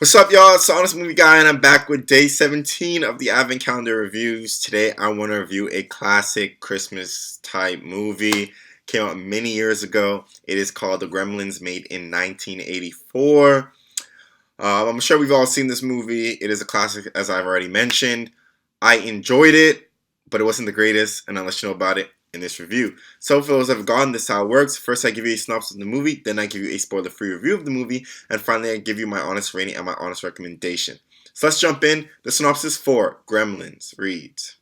What's up, y'all? It's the Honest Movie Guy, and I'm back with day 17 of the Advent Calendar reviews. Today, I want to review a classic Christmas type movie. Came out many years ago. It is called The Gremlins, made in 1984. I'm sure we've all seen this movie. It is a classic, as I've already mentioned. I enjoyed it, but it wasn't the greatest, and I'll let you know about it in this review. So for those that have gone, this is how it works. First, I give you a synopsis of the movie, then I give you a spoiler-free review of the movie, and finally, I give you my honest rating and my honest recommendation. So let's jump in. The synopsis for Gremlins reads: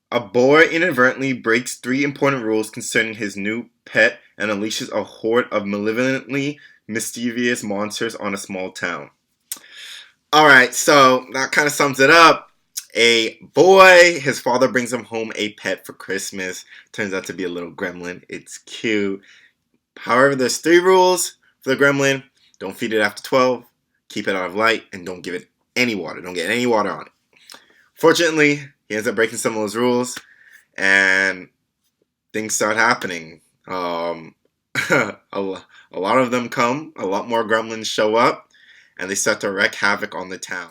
a boy inadvertently breaks three important rules concerning his new pet and unleashes a horde of malevolently mischievous monsters on a small town. Alright, so that kind of sums it up. A boy, his father brings him home a pet for Christmas. Turns out to be a little gremlin. It's cute. However, there's three rules for the gremlin. Don't feed it after 12, keep it out of light, and don't give it any water. Don't get any water on it. Fortunately, he ends up breaking some of those rules, and things start happening. A lot of them come. A lot more gremlins show up, and they start to wreak havoc on the town.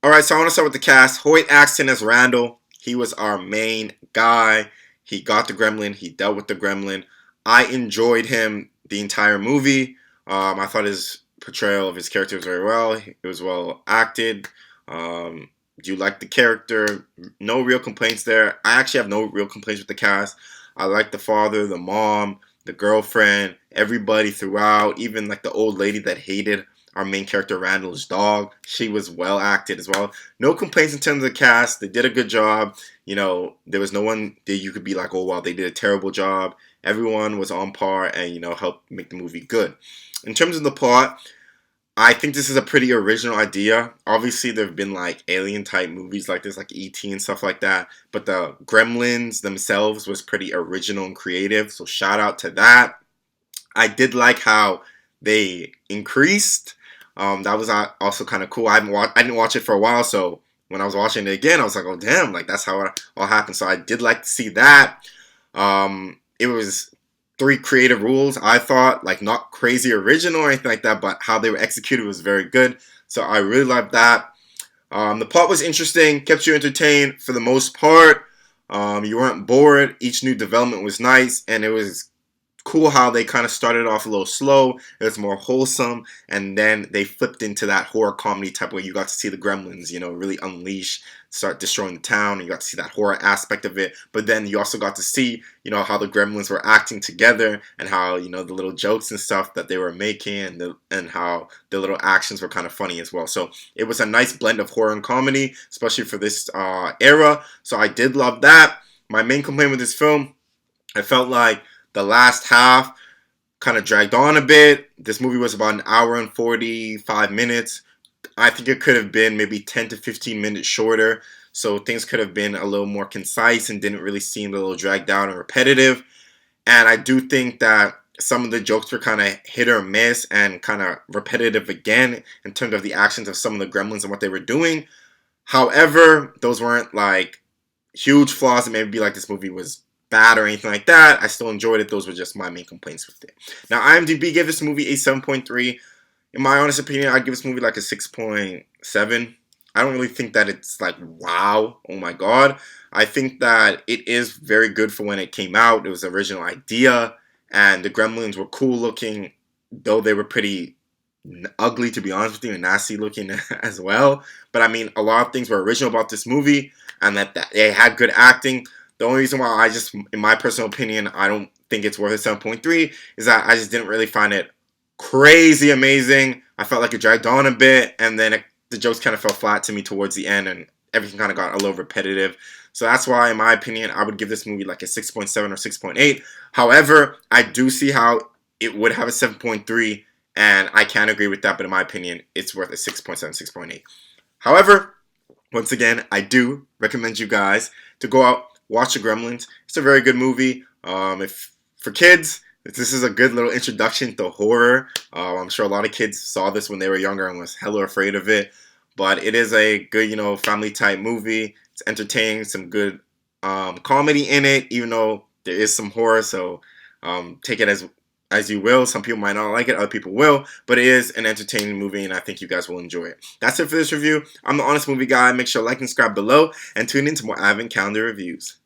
Alright, so I want to start with the cast. Hoyt Axton as Randall. He was our main guy. He got the gremlin. He dealt with the gremlin. I enjoyed him the entire movie. I thought his portrayal of his character was very well. It was well acted. Do you like the character? No real complaints there. I actually have no real complaints with the cast. I like the father, the mom, the girlfriend, everybody throughout. Even like the old lady that hated our main character, Randall's dog. She was well acted as well. No complaints in terms of the cast. They did a good job. You know, there was no one that you could be like, oh, wow, they did a terrible job. Everyone was on par and, you know, helped make the movie good. In terms of the plot, I think this is a pretty original idea. Obviously, there have been like alien-type movies like this, like E.T. and stuff like that. But the Gremlins themselves was pretty original and creative. So shout out to that. I did like how they increased. That was also kind of cool. I didn't watch it for a while, so when I was watching it again, I was like, oh damn, like that's how it all happened. So I did like to see that. It was three creative rules. I thought, like, not crazy original or anything like that, but how they were executed was very good. So I really loved that. The plot was interesting, kept you entertained for the most part. You weren't bored. Each new development was nice, and it was cool how they kind of started off a little slow. It was more wholesome, and then they flipped into that horror comedy type where you got to see the gremlins, you know, really unleash, start destroying the town, and you got to see that horror aspect of it. But then you also got to see, you know, how the gremlins were acting together and how, you know, the little jokes and stuff that they were making and how the little actions were kind of funny as well. So it was a nice blend of horror and comedy, especially for this era. So I did love that. My main complaint with this film, I felt like the last half kind of dragged on a bit. This movie was about an hour and 45 minutes. I think it could have been maybe 10 to 15 minutes shorter. So things could have been a little more concise and didn't really seem a little dragged out and repetitive. And I do think that some of the jokes were kind of hit or miss and kind of repetitive again in terms of the actions of some of the gremlins and what they were doing. However, those weren't like huge flaws that maybe be like this movie was bad or anything like that. I still enjoyed it. Those were just my main complaints with it. Now, IMDb gave this movie a 7.3. In my honest opinion, I'd give this movie like a 6.7. I don't really think that it's like, wow, oh my god. I think that it is very good for when it came out. It was an original idea, and the gremlins were cool looking, though they were pretty ugly, to be honest with you, and nasty looking as well. But I mean, a lot of things were original about this movie, and that they had good acting. The only reason why I just, in my personal opinion, I don't think it's worth a 7.3 is that I just didn't really find it crazy amazing. I felt like it dragged on a bit, and then the jokes kind of fell flat to me towards the end, and everything kind of got a little repetitive. So that's why, in my opinion, I would give this movie like a 6.7 or 6.8. However, I do see how it would have a 7.3, and I can agree with that, but in my opinion, it's worth a 6.7, 6.8. However, once again, I do recommend you guys to go out, watch The Gremlins. It's a very good movie. If for kids, this is a good little introduction to horror. I'm sure a lot of kids saw this when they were younger and was hella afraid of it. But it is a good, you know, family type movie. It's entertaining, some good comedy in it, even though there is some horror. So take it as you will. Some people might not like it, other people will, but it is an entertaining movie, and I think you guys will enjoy it. That's it for this review. I'm the Honest Movie Guy. Make sure to like and subscribe below, and tune in to more Advent Calendar reviews.